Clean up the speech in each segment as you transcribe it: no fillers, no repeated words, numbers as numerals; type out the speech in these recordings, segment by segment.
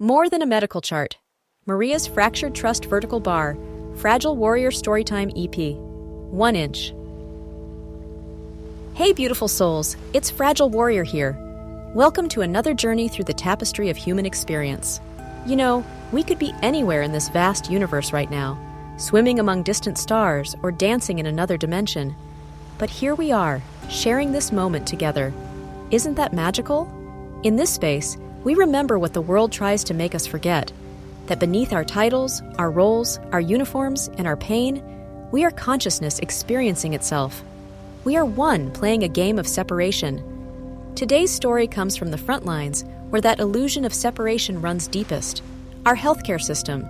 More than a medical chart. Maria's fractured trust vertical bar. Fragile Warrior Storytime EP. 1 inch. Hey beautiful souls, it's Fragile Warrior here. Welcome to another journey through the tapestry of human experience. You know, we could be anywhere in this vast universe right now, swimming among distant stars or dancing in another dimension. But here we are, sharing this moment together. Isn't that magical? In this space, we remember what the world tries to make us forget, that beneath our titles, our roles, our uniforms, and our pain, we are consciousness experiencing itself. We are one playing a game of separation. Today's story comes from the front lines, where that illusion of separation runs deepest. Our healthcare system,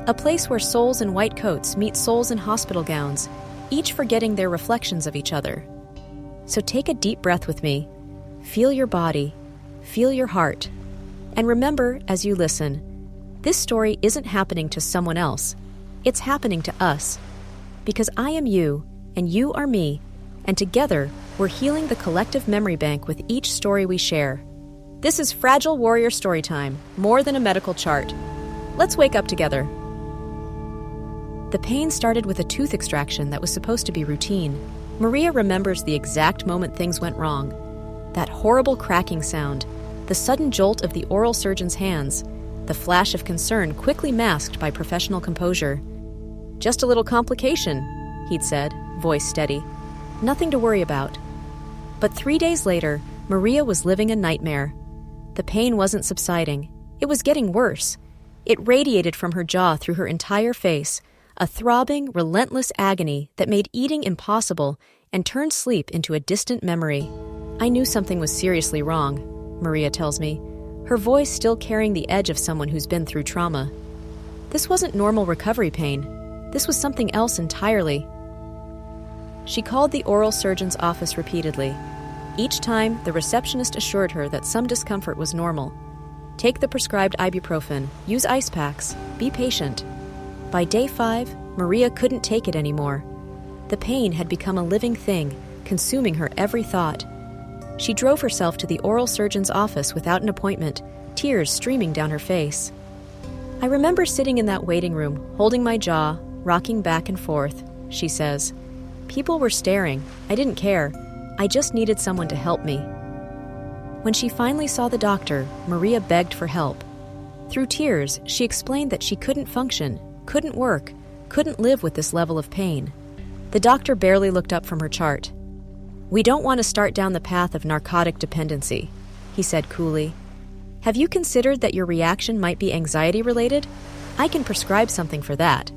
a place where souls in white coats meet souls in hospital gowns, each forgetting their reflections of each other. So take a deep breath with me. Feel your body, feel your heart, and remember as you listen, this story isn't happening to someone else. It's happening to us. Because I am you, and you are me, and together, we're healing the collective memory bank with each story we share. This is Fragile Warrior Storytime, more than a medical chart. Let's wake up together. The pain started with a tooth extraction that was supposed to be routine. Maria remembers the exact moment things went wrong. That horrible cracking sound, the sudden jolt of the oral surgeon's hands, the flash of concern quickly masked by professional composure. Just a little complication, he'd said, voice steady. Nothing to worry about. But 3 days later, Maria was living a nightmare. The pain wasn't subsiding. It was getting worse. It radiated from her jaw through her entire face, a throbbing, relentless agony that made eating impossible and turned sleep into a distant memory. I knew something was seriously wrong, Maria tells me, her voice still carrying the edge of someone who's been through trauma. This wasn't normal recovery pain. This was something else entirely. She called the oral surgeon's office repeatedly. Each time, the receptionist assured her that some discomfort was normal. Take the prescribed ibuprofen, use ice packs, be patient. By day 5, Maria couldn't take it anymore. The pain had become a living thing, consuming her every thought. She drove herself to the oral surgeon's office without an appointment, tears streaming down her face. I remember sitting in that waiting room, holding my jaw, rocking back and forth, she says. People were staring. I didn't care. I just needed someone to help me. When she finally saw the doctor, Maria begged for help. Through tears, she explained that she couldn't function, couldn't work, couldn't live with this level of pain. The doctor barely looked up from her chart. We don't want to start down the path of narcotic dependency, he said coolly. Have you considered that your reaction might be anxiety-related? I can prescribe something for that.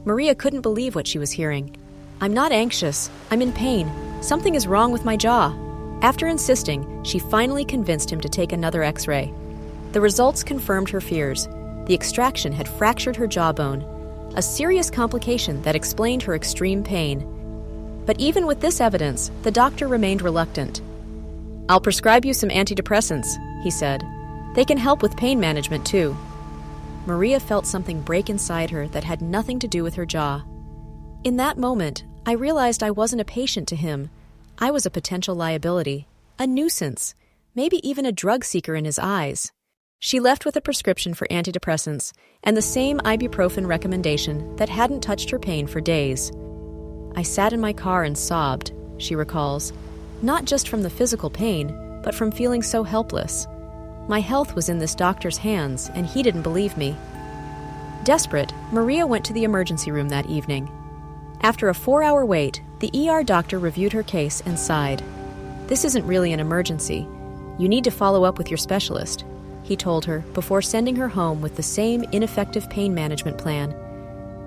Maria couldn't believe what she was hearing. I'm not anxious. I'm in pain. Something is wrong with my jaw. After insisting, she finally convinced him to take another X-ray. The results confirmed her fears. The extraction had fractured her jawbone, a serious complication that explained her extreme pain. But even with this evidence, the doctor remained reluctant. I'll prescribe you some antidepressants, he said. They can help with pain management too. Maria felt something break inside her that had nothing to do with her jaw. In that moment, I realized I wasn't a patient to him. I was a potential liability, a nuisance, maybe even a drug seeker in his eyes. She left with a prescription for antidepressants and the same ibuprofen recommendation that hadn't touched her pain for days. I sat in my car and sobbed, she recalls, not just from the physical pain, but from feeling so helpless. My health was in this doctor's hands, and he didn't believe me. Desperate, Maria went to the emergency room that evening. After a 4-hour wait, the ER doctor reviewed her case and sighed. This isn't really an emergency. You need to follow up with your specialist, he told her before sending her home with the same ineffective pain management plan.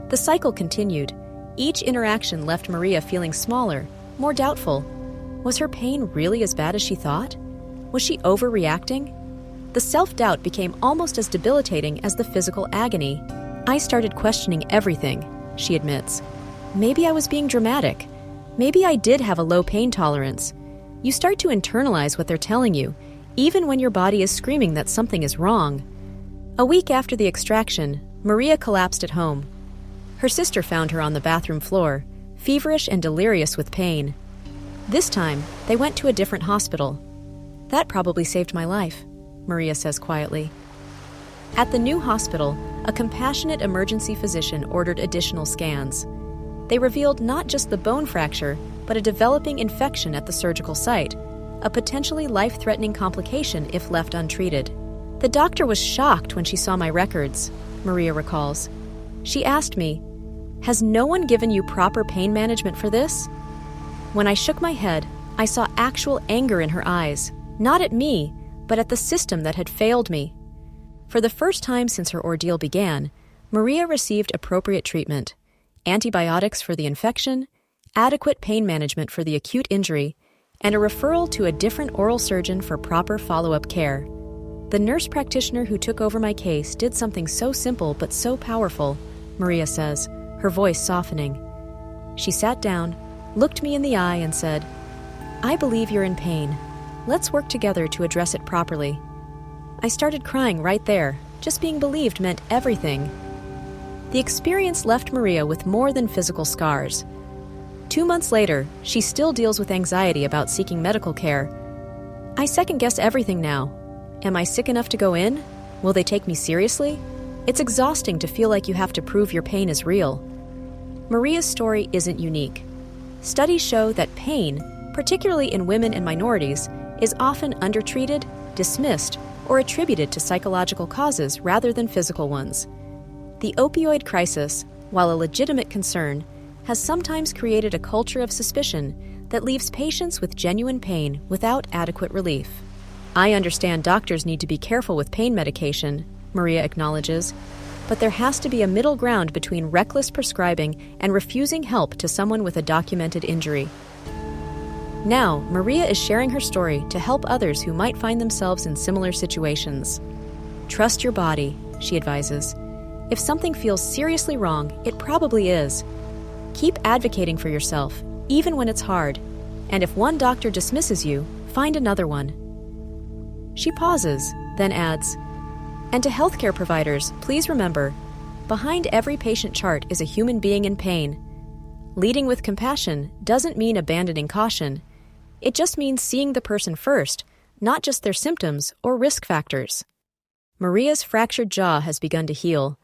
The cycle continued. Each interaction left Maria feeling smaller, more doubtful. Was her pain really as bad as she thought? Was she overreacting? The self-doubt became almost as debilitating as the physical agony. I started questioning everything, she admits. Maybe I was being dramatic. Maybe I did have a low pain tolerance. You start to internalize what they're telling you, even when your body is screaming that something is wrong. A week after the extraction, Maria collapsed at home. Her sister found her on the bathroom floor, feverish and delirious with pain. This time, they went to a different hospital. That probably saved my life, Maria says quietly. At the new hospital, a compassionate emergency physician ordered additional scans. They revealed not just the bone fracture, but a developing infection at the surgical site, a potentially life-threatening complication if left untreated. The doctor was shocked when she saw my records, Maria recalls. She asked me, "Has no one given you proper pain management for this?" When I shook my head, I saw actual anger in her eyes, not at me, but at the system that had failed me. For the first time since her ordeal began, Maria received appropriate treatment: antibiotics for the infection, adequate pain management for the acute injury, and a referral to a different oral surgeon for proper follow-up care. The nurse practitioner who took over my case did something so simple but so powerful, Maria says, her voice softening. She sat down, looked me in the eye, and said, "I believe you're in pain. Let's work together to address it properly." I started crying right there. Just being believed meant everything. The experience left Maria with more than physical scars. 2 months later, she still deals with anxiety about seeking medical care. "I second-guess everything now. Am I sick enough to go in? Will they take me seriously? It's exhausting to feel like you have to prove your pain is real." Maria's story isn't unique. Studies show that pain, particularly in women and minorities, is often undertreated, dismissed, or attributed to psychological causes rather than physical ones. The opioid crisis, while a legitimate concern, has sometimes created a culture of suspicion that leaves patients with genuine pain without adequate relief. "I understand doctors need to be careful with pain medication," Maria acknowledges, "but there has to be a middle ground between reckless prescribing and refusing help to someone with a documented injury." Now, Maria is sharing her story to help others who might find themselves in similar situations. "Trust your body," she advises. "If something feels seriously wrong, it probably is. Keep advocating for yourself, even when it's hard. And if one doctor dismisses you, find another one." She pauses, then adds, "And to healthcare providers, please remember, behind every patient chart is a human being in pain. Leading with compassion doesn't mean abandoning caution. It just means seeing the person first, not just their symptoms or risk factors." Maria's fractured jaw has begun to heal.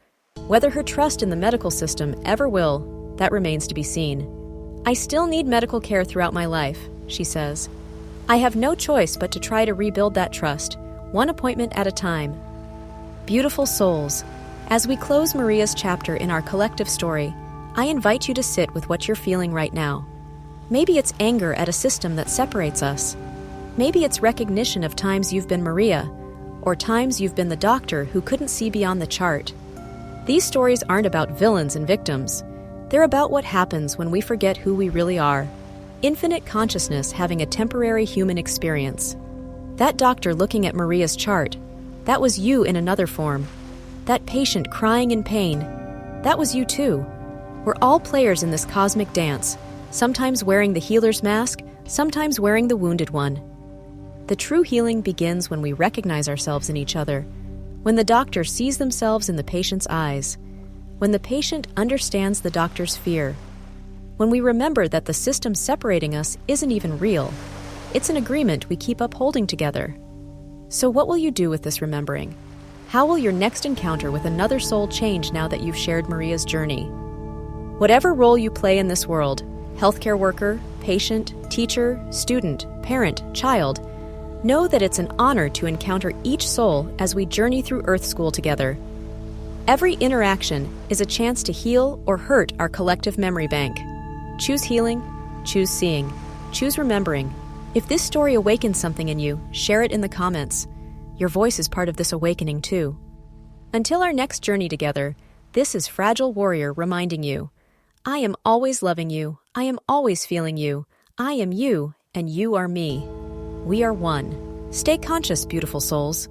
Whether her trust in the medical system ever will, that remains to be seen. "I still need medical care throughout my life," she says. "I have no choice but to try to rebuild that trust, one appointment at a time." Beautiful souls, as we close Maria's chapter in our collective story, I invite you to sit with what you're feeling right now. Maybe it's anger at a system that separates us. Maybe it's recognition of times you've been Maria, or times you've been the doctor who couldn't see beyond the chart. These stories aren't about villains and victims. They're about what happens when we forget who we really are. Infinite consciousness having a temporary human experience. That doctor looking at Maria's chart, that was you in another form. That patient crying in pain, that was you too. We're all players in this cosmic dance, sometimes wearing the healer's mask, sometimes wearing the wounded one. The true healing begins when we recognize ourselves in each other, when the doctor sees themselves in the patient's eyes, when the patient understands the doctor's fear, when we remember that the system separating us isn't even real. It's an agreement we keep upholding together. So what will you do with this remembering? How will your next encounter with another soul change now that you've shared Maria's journey? Whatever role you play in this world, healthcare worker, patient, teacher, student, parent, child, know that it's an honor to encounter each soul as we journey through Earth School together. Every interaction is a chance to heal or hurt our collective memory bank. Choose healing, choose seeing, choose remembering. If this story awakens something in you, share it in the comments. Your voice is part of this awakening too. Until our next journey together, this is Fragile Warrior reminding you, I am always loving you, I am always feeling you, I am you, and you are me. We are one. Stay conscious, beautiful souls.